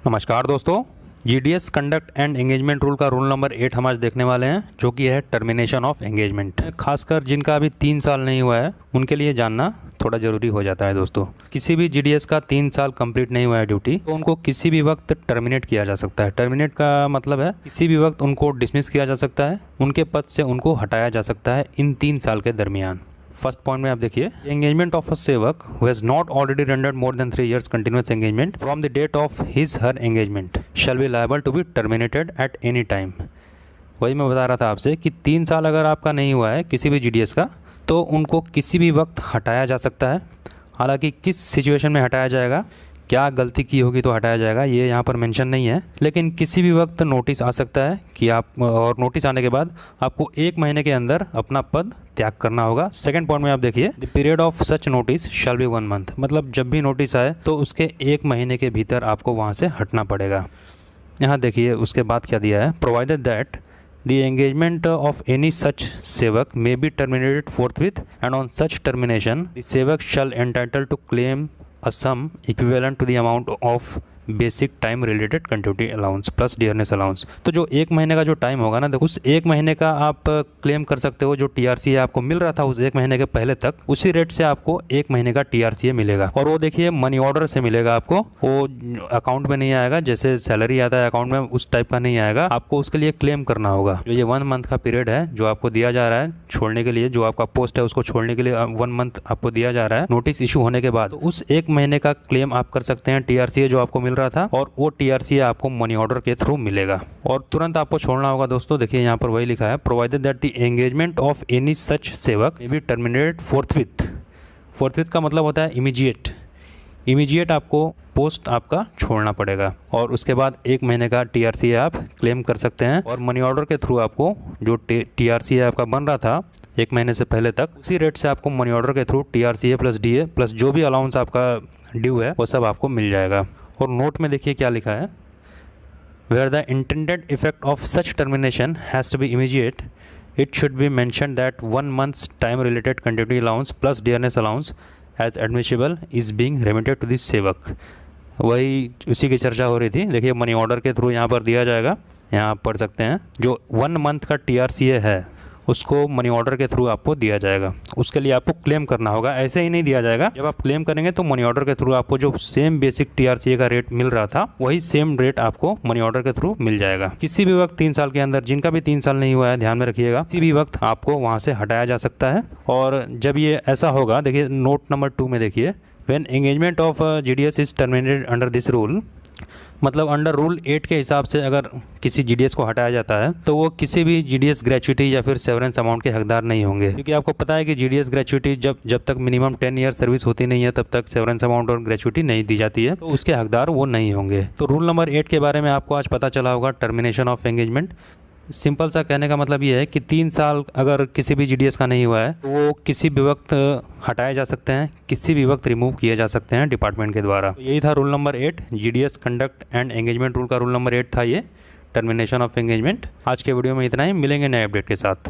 नमस्कार दोस्तों। GDS conduct and engagement rule का रूल नंबर 8 हम आज देखने वाले हैं, जो कि है टर्मिनेशन ऑफ एंगेजमेंट। खासकर जिनका अभी 3 साल नहीं हुआ है उनके लिए जानना थोड़ा ज़रूरी हो जाता है दोस्तों। किसी भी जीडीएस का 3 साल कंप्लीट नहीं हुआ है ड्यूटी, तो उनको किसी भी वक्त टर्मिनेट किया जा सकता है। टर्मिनेट का मतलब है किसी भी वक्त उनको डिसमिस किया जा सकता है, उनके पद से उनको हटाया जा सकता है इन 3 साल के दरमियान। फर्स्ट पॉइंट में आप देखिए, एंगेजमेंट ऑफ अ सेवक who has not already rendered more than 3 years continuous engagement from the date of his her engagement shall be liable to be terminated at any time. वही मैं बता रहा था आपसे कि 3 साल अगर आपका नहीं हुआ है किसी भी जीडीएस का, तो उनको किसी भी वक्त हटाया जा सकता है। हालांकि किस सिचुएशन में हटाया जाएगा, क्या गलती की होगी तो हटाया जाएगा, ये यहाँ पर मेंशन नहीं है, लेकिन किसी भी वक्त नोटिस आ सकता है कि आप, और नोटिस आने के बाद आपको 1 महीने के अंदर अपना पद त्याग करना होगा। सेकंड पॉइंट में आप देखिए, the period of such notice shall be 1 month। मतलब जब भी नोटिस आए तो उसके 1 महीने के भीतर आपको वहाँ से हटना पड़ेगा। यहाँ देखिए उसके बाद क्या दिया है, provided that The engagement of any such sevak may be terminated forthwith, and on such termination, the sevak shall entitled to claim a sum equivalent to the amount of basic time related continuity allowance plus dearness allowance. तो जो 1 महीने का जो time होगा ना, उस 1 महीने का आप क्लेम कर सकते हो। जो टीआरसीए आपको मिल रहा था उस 1 महीने के पहले तक, उसी रेट से आपको 1 महीने का टीआरसीए मिलेगा। और वो देखिए मनी ऑर्डर से मिलेगा आपको, वो अकाउंट में नहीं आएगा। जैसे सैलरी आता है अकाउंट में, उस टाइप का नहीं आएगा। आपको उसके लिए क्लेम करना होगा। जो ये 1 month का पीरियड है जो आपको दिया जा रहा है छोड़ने के लिए, जो आपका पोस्ट है उसको छोड़ने के लिए 1 month आपको दिया जा रहा है नोटिस इशू होने के बाद, तो उस 1 महीने का क्लेम आप कर सकते हैं टीआरसीए जो आपको मिल रहा था, और वो टीआरसीए आपको मनी ऑर्डर के थ्रू मिलेगा। और तुरंत आपको छोड़ना होगा दोस्तों। देखिए यहाँ पर वही लिखा है, provided that the engagement of any such सेवक मे बी टर्मिनेटेड फोर्थविथ। फोर्थविथ का मतलब होता है इमीडिएट। इमीडिएट आपको पोस्ट आपका छोड़ना पड़ेगा, और उसके बाद 1 महीने का टीआरसीए आप क्लेम कर सकते हैं। और मनी ऑर्डर के थ्रू आपको जो टीआरसीए आपका बन रहा था 1 महीने से पहले तक, उसी रेट से आपको मनी ऑर्डर के थ्रू टीआरसीए प्लस डीए प्लस जो भी अलाउंस आपका ड्यू है वो सब आपको मिल जाएगा। और नोट में देखिए क्या लिखा है, where the intended effect of such termination has to be immediate, it should be mention that 1 month's time related continuity allowance plus dearness allowance as admissible is being remitted to this सेवक। वही उसी की चर्चा हो रही थी। देखिए money order के थ्रू यहाँ पर दिया जाएगा, यहाँ आप पढ़ सकते हैं। जो 1 month का टीआरसीए है उसको मनी ऑर्डर के थ्रू आपको दिया जाएगा। उसके लिए आपको क्लेम करना होगा, ऐसे ही नहीं दिया जाएगा। जब आप क्लेम करेंगे तो मनी ऑर्डर के थ्रू आपको जो सेम बेसिक टीआरसीए का रेट मिल रहा था वही सेम रेट आपको मनी ऑर्डर के थ्रू मिल जाएगा। किसी भी वक्त 3 साल के अंदर, जिनका भी 3 साल नहीं हुआ है ध्यान में रखिएगा, किसी भी वक्त आपको वहाँ से हटाया जा सकता है। और जब ये ऐसा होगा, देखिए नोट नंबर 2 में देखिए, when engagement of GDS is terminated under this rule, मतलब अंडर रूल 8 के हिसाब से अगर किसी जीडीएस को हटाया जाता है तो वो किसी भी जीडीएस ग्रेचुइटी या फिर सेवरेंस अमाउंट के हकदार नहीं होंगे। क्योंकि आपको पता है कि जीडीएस ग्रेचुइटी जब तक मिनिमम 10 years सर्विस होती नहीं है तब तक सेवरेंस अमाउंट और ग्रेचुइटी नहीं दी जाती है, तो उसके हकदार वो नहीं होंगे। तो रूल नंबर 8 के बारे में आपको आज पता चला होगा, टर्मिनेशन ऑफ एंगेजमेंट। सिंपल सा कहने का मतलब ये है कि 3 साल अगर किसी भी जीडीएस का नहीं हुआ है तो वो किसी भी वक्त हटाए जा सकते हैं, किसी भी वक्त रिमूव किए जा सकते हैं डिपार्टमेंट के द्वारा। तो यही था rule number 8, GDS conduct and engagement rule का रूल नंबर 8 था ये, टर्मिनेशन ऑफ एंगेजमेंट। आज के वीडियो में इतना ही, मिलेंगे नए अपडेट के साथ।